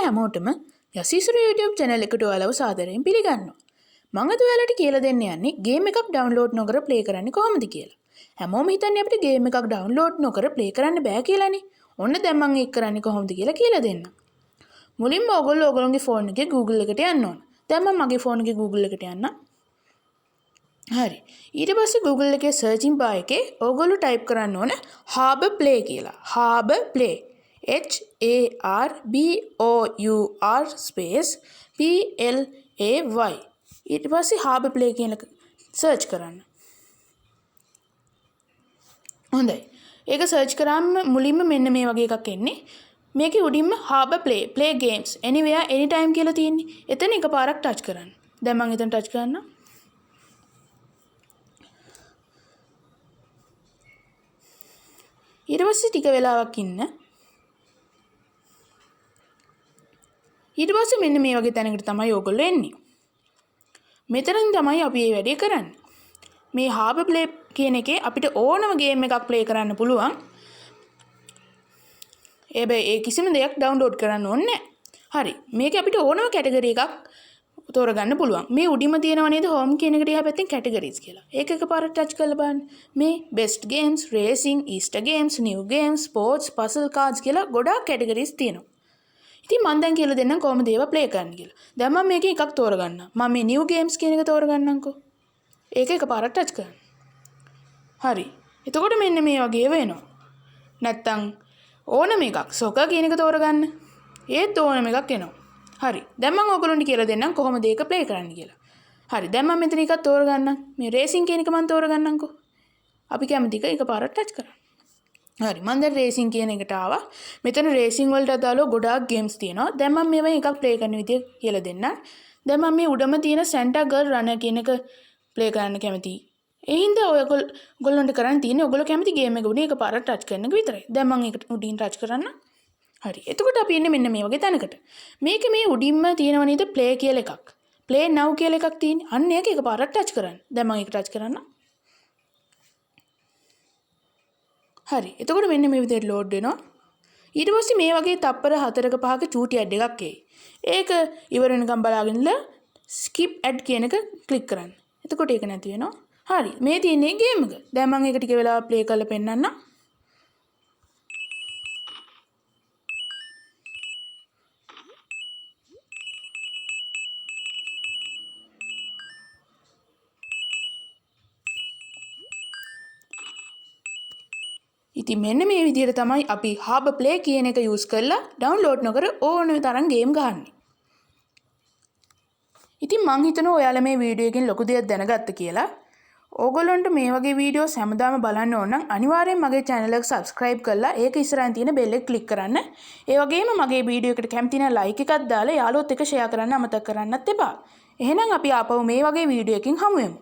හැමෝටම Yasa Isuru YouTube channel එකට ඔයාලව සාදරයෙන් පිළිගන්නවා. මම අද ඔයාලට කියලා දෙන්න යන්නේ ගේම් එකක් ඩවුන්ලෝඩ් නොකර ප්ලේ කරන්නේ කොහොමද කියලා. හැමෝම හිතන්නේ අපිට ගේම් එකක් ඩවුන්ලෝඩ් නොකර ප්ලේ කරන්න බෑ කියලානේ. ඔන්න දැන් මම ඒක කරන්නේ කොහොමද කියලා දෙන්න. මුලින්ම ඔයගොල්ලෝගේ ෆෝන් එකේ Google එකට යන්න ඕන. දැන් මම මගේ ෆෝන් එකේ Google එකට යන්න. හරි. ඊට පස්සේ Google එකේ searching bar එකේ ඔයගොල්ලෝ type කරන්න ඕන Harbor Play කියලා. Harbor Play. HARBOUR space PLAY. ඊට පස්සේ Harbor Play කියන search කරන්න. හොඳයි. ඒක search කරාම මුලින්ම මෙන්න මේ වගේ එකක් එන්නේ. මේකේ උඩින්ම Harbor Play games anywhere anytime කියලා තියෙන්නේ. එතන එකපාරක් touch කරන්න. දැන් මම එතන touch කරනවා. ඊට පස්සේ ටික වෙලාවක් ඉන්න. ඊට පස්සේ මෙන්න මේ වගේ තැනකට තමයි ඔයගොල්ලෝ එන්නේ. මෙතනින් තමයි අපි මේ වැඩේ කරන්නේ. මේ Harbor Play කියන එකේ අපිට ඕනම ගේම් එකක් ප්ලේ කරන්න පුළුවන්. ඒ කිසිම දෙයක් ඩවුන්ලෝඩ් කරන්න ඕනේ නැහැ. හරි. මේක අපිට ඕනම කැටගරි එකක් තෝරගන්න පුළුවන්. මේ උඩින්ම තියෙනව නේද home කියන එකට එහා පැත්තෙන් categories කියලා. ඒක එකපාරට touch කරලා බලන්න. මේ best games, racing, Easter games, new games, sports, puzzle cards කියලා ගොඩාක් categories තියෙනවා. ඉතින් මම දැන් කියලා දෙන්නම් කොහොමද ඒවා play කරන්න කියලා. දැන් මම මේකේ එකක් තෝරගන්නවා. මම මේ new games කියන එක තෝරගන්නම්කෝ. ඒක එකපාරට touch කරන්න. හරි. එතකොට මෙන්න මේ වගේ වෙනවා. නැත්තම් ඕනම එකක් soccer කියන එක තෝරගන්න. ඒත් ඕනම එකක් එනවා. හරි. දැන් මම ඔයගොල්ලන්ට කියලා දෙන්නම් කොහොමද ඒක ප්ලේ කරන්න කියලා. හරි. දැන් මම මෙතන එකක් තෝරගන්නම්. මේ රේසින් කියන එක මම තෝරගන්නම්කෝ. අපි කැමති එක එකපාරට ටච් කරන්න. හරි. මම දැන් රේසින් කියන එකට ආවා. මෙතන රේසින් වලට අදාළව ගොඩාක් ගේම්ස් තියෙනවා. දැන් මම මේවා එකක් ප්ලේ කරන විදිය කියලා දෙන්නම්. දැන් මම මේ උඩම තියෙන Santa Girl Runner කියන එක ප්ලේ කරන්න කැමතියි. ඒ හින්දා ඔයගොල්ලන්ට කරන්න තියෙන්නේ ඔයගොල්ලෝ කැමති ගේම් එක උඩින් එකපාරට ටච් කරන එක විතරයි. දැන් මම ඒක උඩින් ටච් කරන්න. හරි. එතකොට අපි එන්නේ මෙන්න මේ වගේ තැනකට. මේක මේ උඩින්ම තියෙනව නේද play කියලා එකක්. play now කියලා එකක් තියෙන්නේ. අන්න ඒක එකපාරට ටච් කරන්න. දැන් මම ඒක ටච් කරන්න. හරි. එතකොට මෙන්න මේ විදිහට load වෙනවා. ඊට පස්සේ මේ වගේ තප්පර 4ක 5ක චූටි ad එකක් එයි. ඒක ඉවර වෙනකම් බලාගෙන ඉන්න skip ad කියන එක ක්ලික් කරන්න. එතකොට ඒක නැති වෙනවා. හරි. මේ තියෙන්නේ ගේම් එක. දැන් මම ඒක ටික වෙලාවක් play කරලා පෙන්නන්නම්. ඉතින් මෙන්න මේ විදිහට තමයි අපි Harbor Play කියන එක use කරලා download නොකර ඕනෙ තරම් ගේම් ගහන්නේ. ඉතින් මං හිතනවා ඔයාලා මේ වීඩියෝ එකෙන් ලොකු දෙයක් දැනගත්ත කියලා. ඕගොල්ලන්ට මේ වගේ වීඩියෝස් හැමදාම බලන්න ඕන නම් අනිවාර්යෙන් මගේ channel එක subscribe කරලා ඒක ඉස්සරහින් තියෙන bell එක click කරන්න. ඒ වගේම මගේ වීඩියෝ එකට කැමති නම් like එකක් දාලා යාළුවොත් එක්ක share කරන්න අමතක කරන්නත් එපා. එහෙනම් අපි ආපහු මේ වගේ වීඩියෝ එකකින් හමු වෙමු.